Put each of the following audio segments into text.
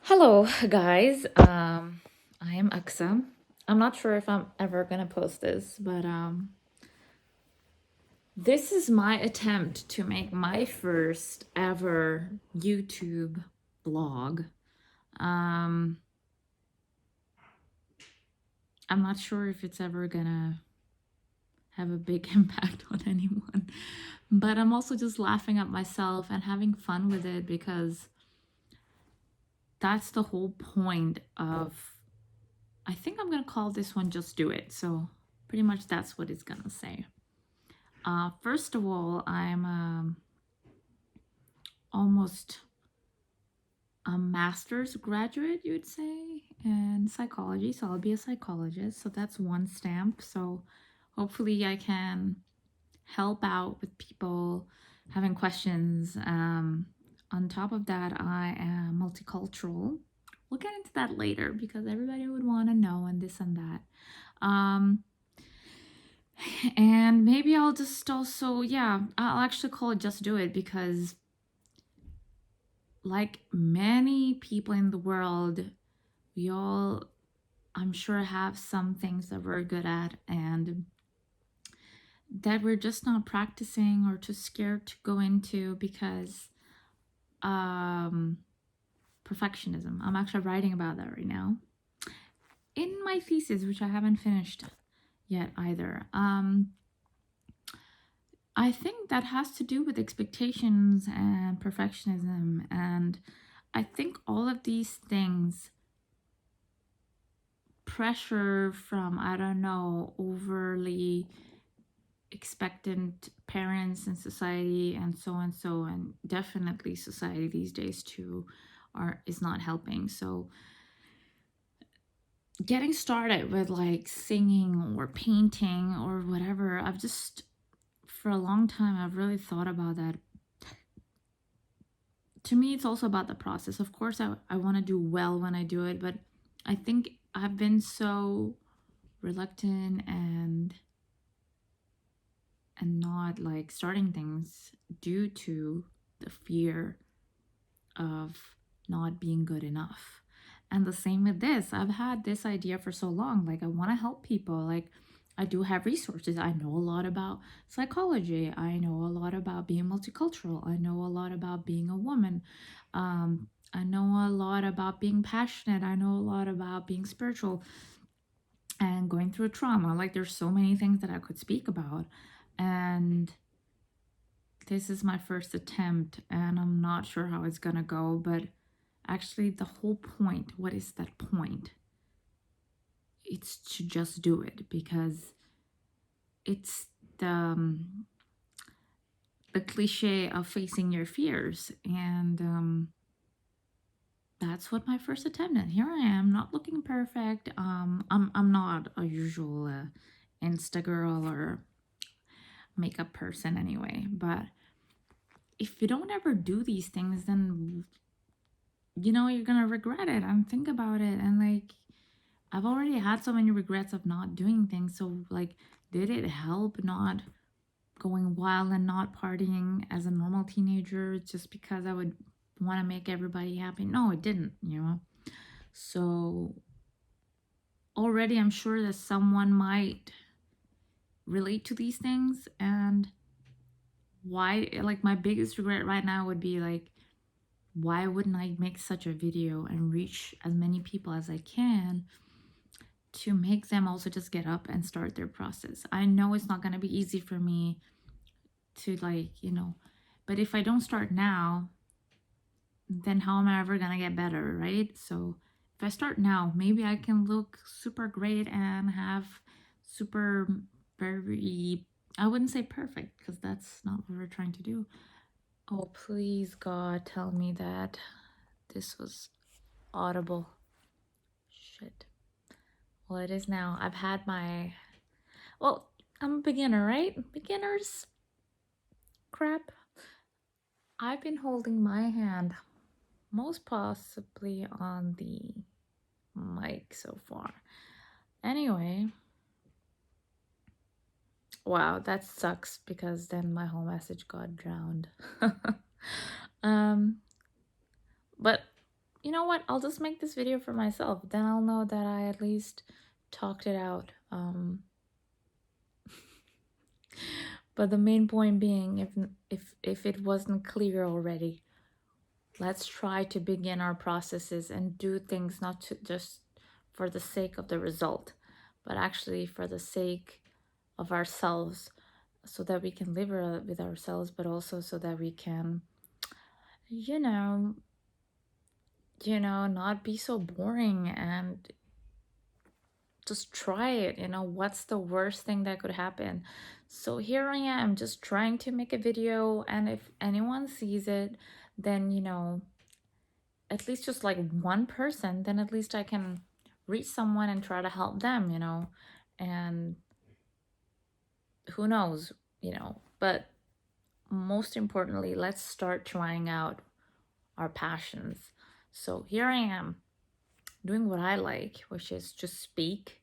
Hello, guys. I am Aqsa. I'm not sure if I'm ever gonna post this, but this is my attempt to make my first ever YouTube blog. Um, I'm not sure if it's ever gonna have a big impact on anyone, but I'm also just laughing at myself and having fun with it because that's the whole point of. I think I'm gonna call this one "Just Do It." So pretty much that's what it's gonna say. First of all, I'm almost a master's graduate, you'd say, in psychology. So I'll be a psychologist. So that's one stamp. So hopefully I can help out with people having questions. On top of that, I am multicultural. We'll get into that later because everybody would want to know and this and that. Um, and maybe I'll just also, yeah, I'll actually call it Just Do It because like many people in the world, we all, I'm sure, have some things that we're good at and that we're just not practicing or too scared to go into because um, perfectionism. I'm actually writing about that right now in my thesis, which I haven't finished yet either. I think that has to do with expectations and perfectionism. And I think all of these things pressure from, I don't know, overly expectant parents and society and so and definitely society these days too is not helping. So getting started with like singing or painting or whatever, I've just for a long time I've really thought about that. To me it's also about the process. Of course I want to do well when I do it, but I think I've been so reluctant and not like starting things due to the fear of not being good enough. And the same with this. I've had this idea for so long. Like, I want to help people. Like, I do have resources. I know a lot about psychology. I know a lot about being multicultural. I know a lot about being a woman. I know a lot about being passionate. I know a lot about being spiritual and going through trauma. Like, there's so many things that I could speak about. And this is my first attempt, and I'm not sure how it's gonna go, but actually, the whole point, what is that point? It's to just do it because it's the cliche of facing your fears, and that's what my first attempt at. Here I am, not looking perfect. I'm not a usual Insta girl or makeup person anyway, but if you don't ever do these things, then you're gonna regret it and think about it. And like, I've already had so many regrets of not doing things. So like, did it help not going wild and not partying as a normal teenager just because I would want to make everybody happy? No, it didn't. So already I'm sure that someone might relate to these things. And why, like, my biggest regret right now would be like, why wouldn't I make such a video and reach as many people as I can to make them also just get up and start their process? I know it's not going to be easy for me to but if I don't start now, then how am I ever going to get better, right? So if I start now, maybe I can look super great and have super, very, I wouldn't say perfect because that's not what we're trying to do. Oh, please, God, tell me that this was audible. Shit. Well, it is now. I've had my. Well, I'm a beginner, right? Beginners. Crap. I've been holding my hand most possibly on the mic so far. Anyway. Wow, that sucks because then my whole message got drowned. um, but you know what? I'll just make this video for myself. Then I'll know that I at least talked it out. But the main point being, if it wasn't clear already, let's try to begin our processes and do things not to just for the sake of the result, but actually for the sake of ourselves, so that we can live with ourselves, but also so that we can, you know, not be so boring and just try it. What's the worst thing that could happen? So here I am just trying to make a video, and if anyone sees it, then at least just like one person, then at least I can reach someone and try to help them, and who knows, but most importantly, let's start trying out our passions. So here I am doing what I like, which is just speak,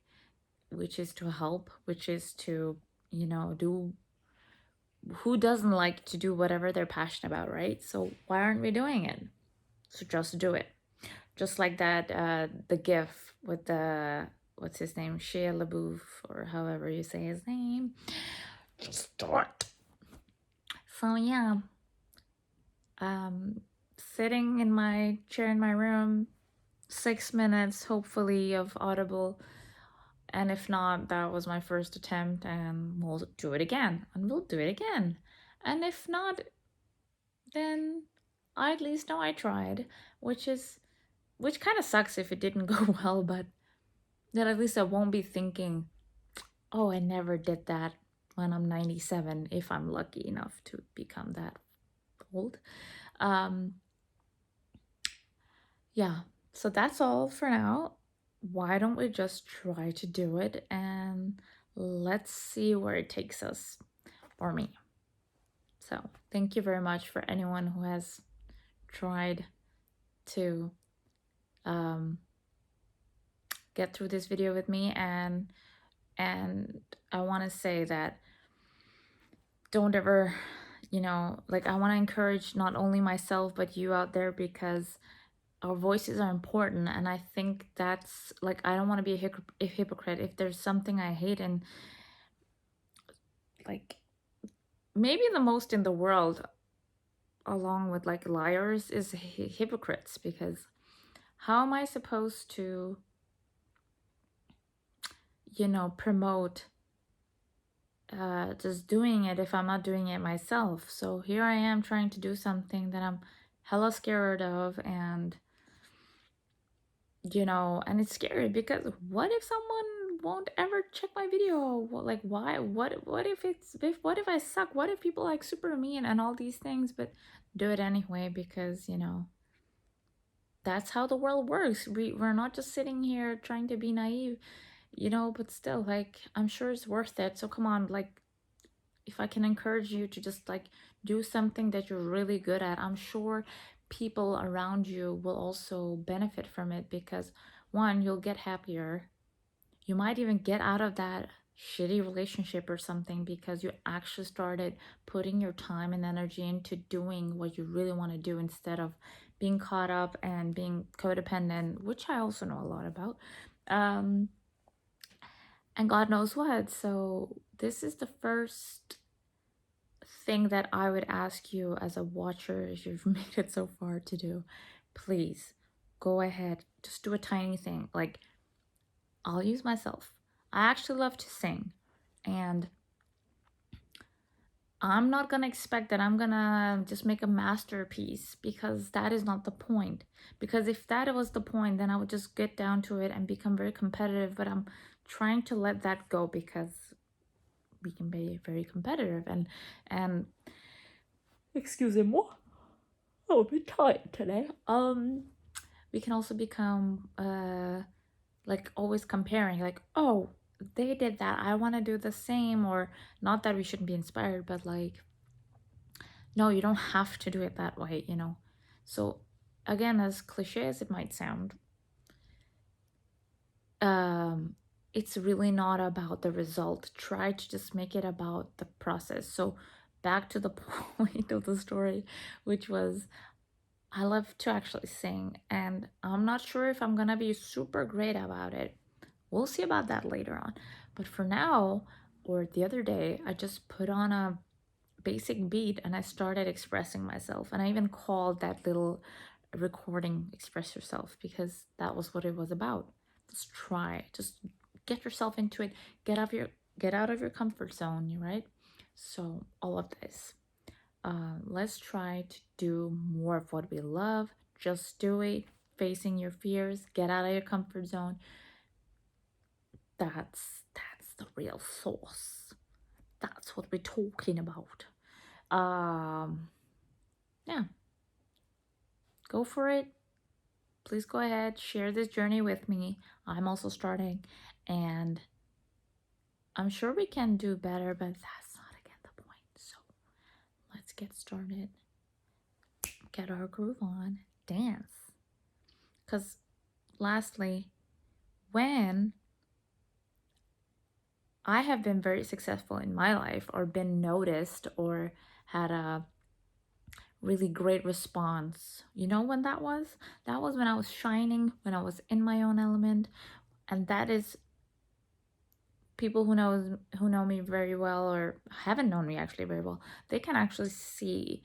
which is to help, which is to, do. Who doesn't like to do whatever they're passionate about, right? So why aren't we doing it? So just do it. Just like that, the GIF with the, what's his name, Shia LaBeouf, or however you say his name. Just do it. So yeah, sitting in my chair in my room, 6 minutes hopefully of audible, and if not, that was my first attempt, and we'll do it again, and we'll do it again, and if not, then I at least know I tried, which kind of sucks if it didn't go well, but then at least I won't be thinking, oh, I never did that when I'm 97, if I'm lucky enough to become that old. Yeah, so that's all for now. Why don't we just try to do it, and let's see where it takes us, or me. So thank you very much for anyone who has tried to get through this video with me, and I want to say that don't ever, like, I want to encourage not only myself but you out there, because our voices are important, and I think that's, like, I don't want to be a hypocrite. If there's something I hate, and like maybe the most in the world, along with like liars, is hypocrites, because how am I supposed to promote just doing it if I'm not doing it myself? So here I am trying to do something that I'm hella scared of, and and it's scary, because what if someone won't ever check my video? Like, why? What if I suck? What if people like super mean and all these things? But do it anyway, because that's how the world works. We're not just sitting here trying to be naive, but still, like, I'm sure it's worth it. So come on, like, if I can encourage you to just like do something that you're really good at, I'm sure people around you will also benefit from it, because one, you'll get happier. You might even get out of that shitty relationship or something, because you actually started putting your time and energy into doing what you really want to do, instead of being caught up and being codependent, which I also know a lot about. And God knows what. So this is the first thing that I would ask you as a watcher, if you've made it so far, to do. Please go ahead, just do a tiny thing. Like, I'll use myself. I actually love to sing, and I'm not gonna expect that I'm gonna just make a masterpiece, because that is not the point. Because if that was the point, then I would just get down to it and become very competitive. But I'm trying to let that go, because we can be very competitive, and excuse me, I'm a bit tired today. We can also become like always comparing, like, oh, they did that, I want to do the same. Or not that we shouldn't be inspired, but like, no, you don't have to do it that way, So again, as cliche as it might sound, it's really not about the result. Try to just make it about the process. So back to the point of the story, which was, I love to actually sing, and I'm not sure if I'm gonna be super great about it. We'll see about that later on. But for now, or the other day, I just put on a basic beat and I started expressing myself. And I even called that little recording Express Yourself because that was what it was about. Just try, just get yourself into it, get out of your get out of your comfort zone, right? So all of this. Let's try to do more of what we love. Just do it. Facing your fears, get out of your comfort zone. That's the real sauce. That's what we're talking about. Um, yeah, go for it. Please go ahead, share this journey with me. I'm also starting, and I'm sure we can do better, but that's not again the point. So let's get started. Get our groove on, dance. Because lastly, when I have been very successful in my life or been noticed or had a really great response, you know when that was? That was when I was shining, when I was in my own element. And that is people who know me very well or haven't known me actually very well, they can actually see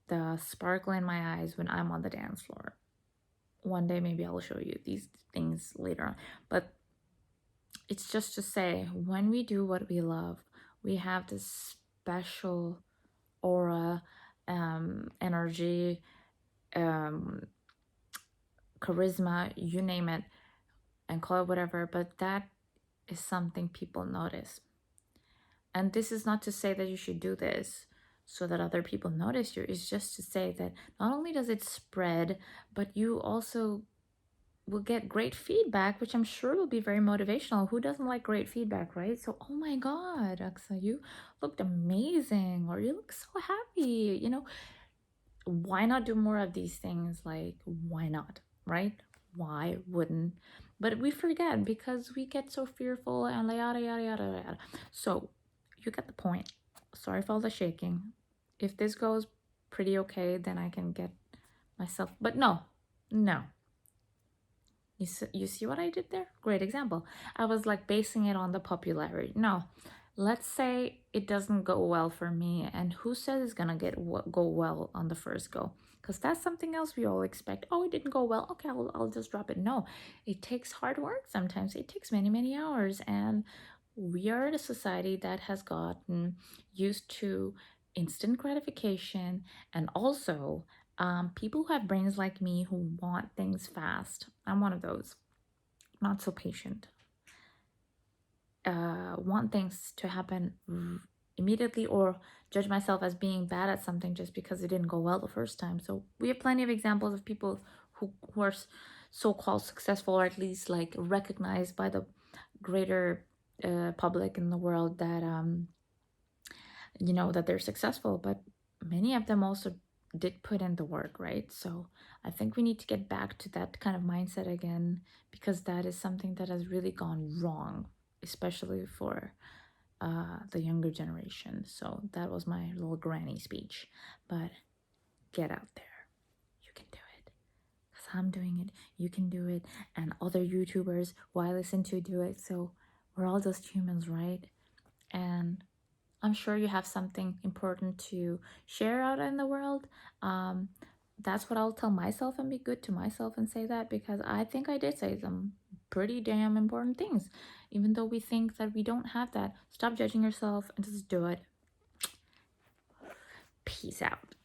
the sparkle in my eyes when I'm on the dance floor. One day maybe I'll show you these things later on. But it's just to say, when we do what we love, we have this special aura, energy, um, charisma, you name it, and call it whatever. But that is something people notice. And this is not to say that you should do this so that other people notice you. It's just to say that not only does it spread, but you also will get great feedback, which I'm sure will be very motivational. Who doesn't like great feedback, right? So, oh my God, Aksa, you looked amazing, or you look so happy. Why not do more of these things? Like, why not, right? Why wouldn't? But we forget because we get so fearful and like yada yada yada yada. So, you get the point. Sorry for all the shaking. If this goes pretty okay, then I can get myself. But no, no. You see what I did there? Great example. I was like basing it on the popularity. No, let's say it doesn't go well for me, and who says it's gonna go well on the first go? Because that's something else we all expect. Oh, it didn't go well. Okay, I'll just drop it. No, it takes hard work sometimes. It takes many, many hours. And we are in a society that has gotten used to instant gratification and also people who have brains like me who want things fast. I'm one of those, not so patient. Want things to happen immediately or judge myself as being bad at something just because it didn't go well the first time. So we have plenty of examples of people who are so-called successful or at least like recognized by the greater public in the world that that they're successful, but many of them also did put in the work, right? So I think we need to get back to that kind of mindset again because that is something that has really gone wrong, especially for the younger generation. So that was my little granny speech. But get out there. You can do it. Because I'm doing it. You can do it. And other YouTubers who I listen to do it. So we're all just humans, right? And I'm sure you have something important to share out in the world. That's what I'll tell myself and be good to myself and say that because I think I did say some pretty damn important things. Even though we think that we don't have that, stop judging yourself and just do it. Peace out.